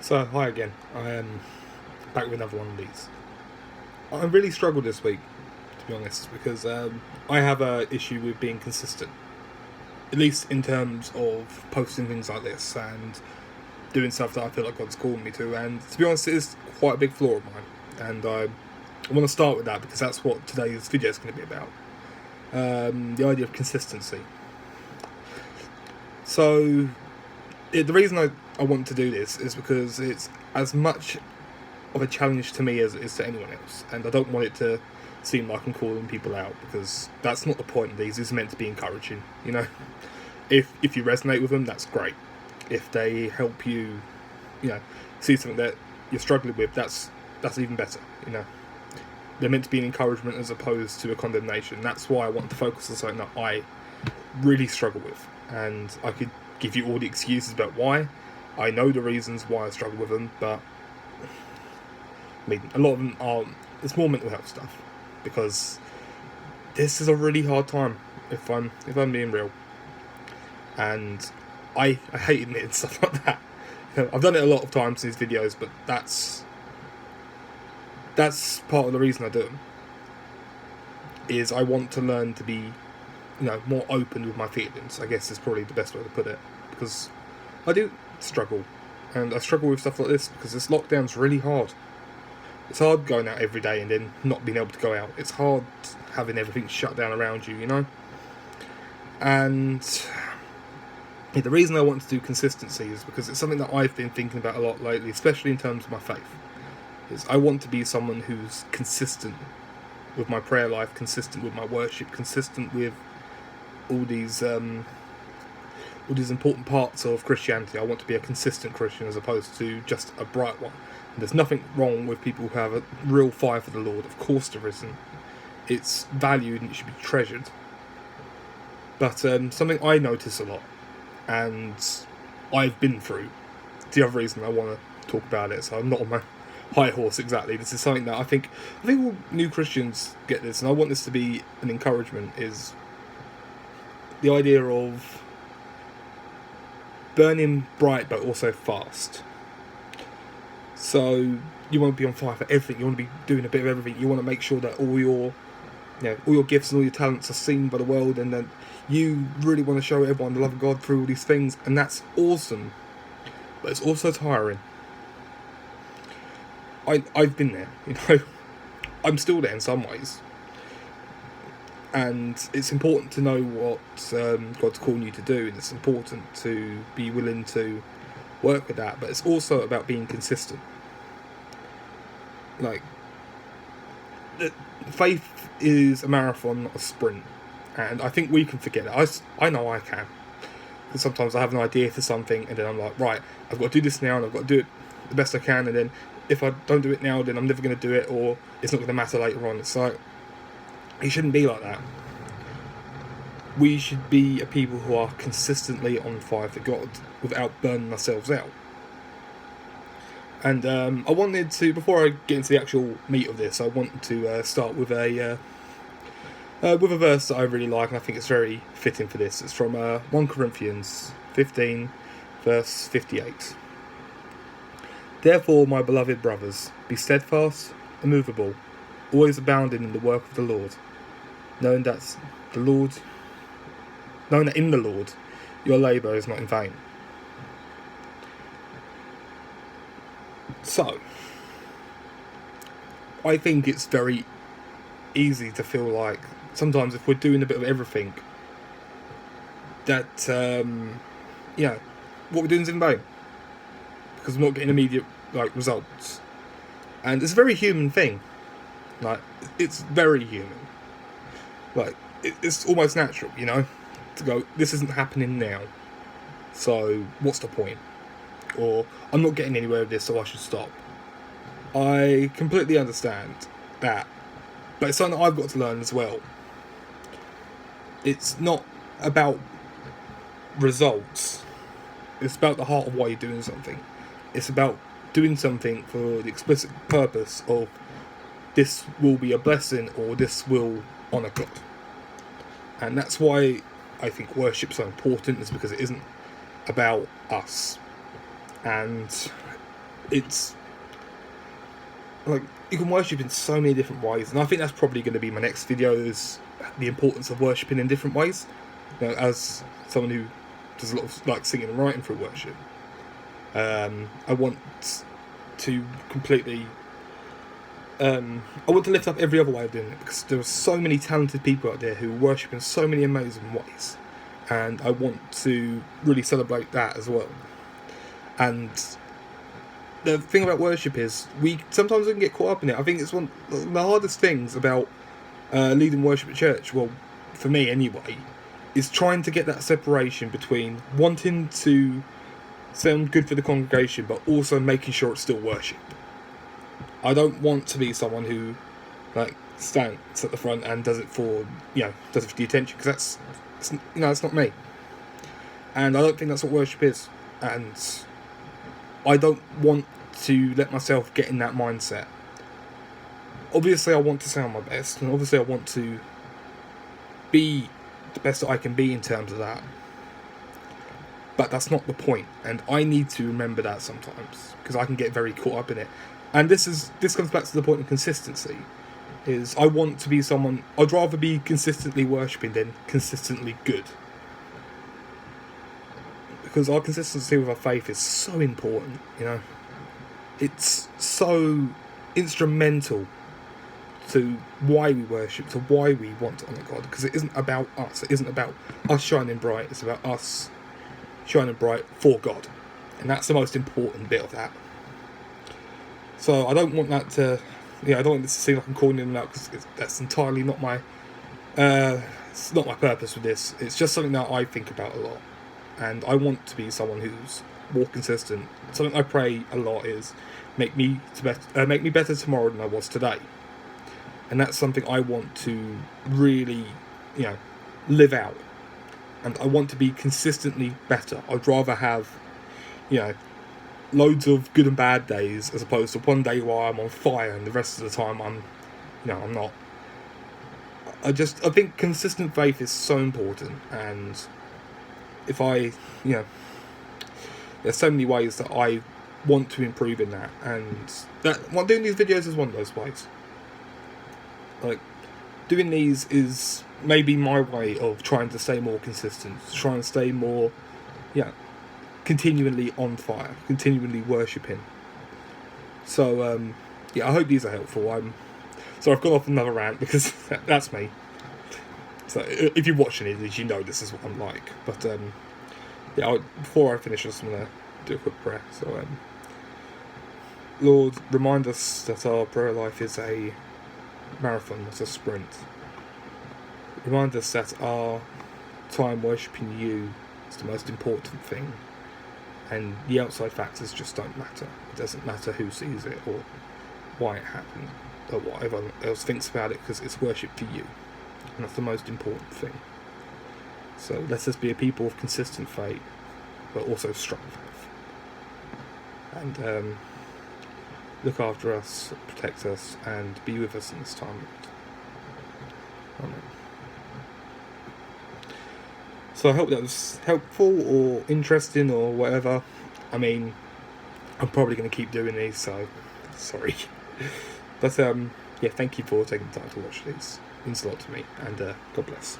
So, hi again. I am back with another one of these. I really struggled this week, to be honest, because I have a issue with being consistent. At least in terms of posting things like this and doing stuff that I feel like God's calling me to. And to be honest, it is quite a big flaw of mine. And I want to start with that because that's what today's video is going to be about. The idea of consistency. So, the reason I want to do this is because it's as much of a challenge to me as it is to anyone else, and I don't want it to seem like I'm calling people out, because that's not the point of these. It's meant to be encouraging, you know. If you resonate with them, that's great. If they help you, see something that you're struggling with, that's even better, you know. They're meant to be an encouragement as opposed to a condemnation. That's why I want to focus on something that I really struggle with, and I could give you all the excuses about why. I know the reasons why I struggle with them, but I mean, a lot of them are. It's more mental health stuff, because this is a really hard time. If I'm being real, and I hate admitting stuff like that. I've done it a lot of times in these videos, but that's part of the reason I do them. Is I want to learn to be, more open with my feelings. I guess is probably the best way to put it, because I do struggle, and I struggle with stuff like this because this lockdown's really hard. It's hard going out every day and then not being able to go out. It's hard having everything shut down around you, And the reason I want to do consistency is because it's something that I've been thinking about a lot lately, especially in terms of my faith. Is I want to be someone who's consistent with my prayer life, consistent with my worship, consistent with all these important parts of Christianity. I want to be a consistent Christian as opposed to just a bright one. And there's nothing wrong with people who have a real fire for the Lord. Of course there isn't. It's valued and it should be treasured. But something I notice a lot, and I've been through, the other reason I want to talk about it, so I'm not on my high horse exactly. This is something that I think all new Christians get this, and I want this to be an encouragement, is the idea of burning bright but also fast. So you want to be on fire for everything. You want to be doing a bit of everything. You want to make sure that all your gifts and all your talents are seen by the world, and then you really want to show everyone the love of God through all these things, and that's awesome. But it's also tiring. I've been there, I'm still there in some ways. And it's important to know what God's calling you to do, and it's important to be willing to work with that, but it's also about being consistent. Faith is a marathon, not a sprint, and I think we can forget it. I know I can. Because sometimes I have an idea for something, and then I'm like, right, I've got to do this now, and I've got to do it the best I can, and then if I don't do it now, then I'm never going to do it, or it's not going to matter later on. It's like, it shouldn't be like that. We should be a people who are consistently on fire for God without burning ourselves out. And I wanted to, before I get into the actual meat of this, I want to start with a verse that I really like, and I think it's very fitting for this. It's from 1 Corinthians 15, verse 58. Therefore, my beloved brothers, be steadfast, immovable, always abounding in the work of the Lord, knowing that in the Lord your labour is not in vain. So, I think it's very easy to feel like sometimes if we're doing a bit of everything, that what we're doing is in vain, because we're not getting immediate results. And it's a very human thing. It's very human. It's almost natural, to go, this isn't happening now, so what's the point? Or, I'm not getting anywhere with this, so I should stop. I completely understand that, but it's something that I've got to learn as well. It's not about results. It's about the heart of why you're doing something. It's about doing something for the explicit purpose of this will be a blessing, or this will honour God. And that's why I think worship's so important, is because it isn't about us. And it's like you can worship in so many different ways, and I think that's probably going to be my next video, is the importance of worshipping in different ways. You know, as someone who does a lot of like singing and writing through worship, I want to completely I want to lift up every other way of doing it, because there are so many talented people out there who worship in so many amazing ways, and I want to really celebrate that as well. And the thing about worship is we sometimes can get caught up in it. I think it's one of the hardest things about leading worship at church, well, for me anyway, is trying to get that separation between wanting to sound good for the congregation but also making sure it's still worship. I don't want to be someone who like stands at the front and does it for the attention, because that's not me, and I don't think that's what worship is, and I don't want to let myself get in that mindset. Obviously I want to sound my best, and obviously I want to be the best that I can be in terms of that, but that's not the point, and I need to remember that sometimes, because I can get very caught up in it. And this comes back to the point of consistency, is I want to be someone, I'd rather be consistently worshipping than consistently good, because our consistency with our faith is so important, it's so instrumental to why we worship, to why we want to honour God, because it isn't about us, it isn't about us shining bright, it's about us shining bright for God, and that's the most important bit of that. So I don't want that to, I don't want this to seem like I'm calling them out, because that's entirely not my, it's not my purpose with this. It's just something that I think about a lot, and I want to be someone who's more consistent. Something I pray a lot is make me better tomorrow than I was today, and that's something I want to really, live out, and I want to be consistently better. I'd rather have, loads of good and bad days, as opposed to one day where I'm on fire and the rest of the time I'm not. I think consistent faith is so important, and if there's so many ways that I want to improve in that, and that doing these videos is one of those ways. Like, doing these is maybe my way of trying to stay more consistent, trying to stay more, continually on fire, continually worshipping. So I hope these are helpful. So I've got off another rant, because that's me. So if you're watching it, you know this is what I'm like. But before I finish, I'm going to do a quick prayer. So Lord, remind us that our prayer life is a marathon, not a sprint. Remind us that our time worshipping you is the most important thing, and the outside factors just don't matter. It doesn't matter who sees it or why it happened or what everyone else thinks about it, because it's worship for you, and that's the most important thing. So let us be a people of consistent faith, but also strong faith, and look after us, protect us, and be with us in this time. Amen. So I hope that was helpful or interesting or whatever. I mean, I'm probably going to keep doing these, so sorry. But thank you for taking the time to watch these. It means a lot to me, and God bless.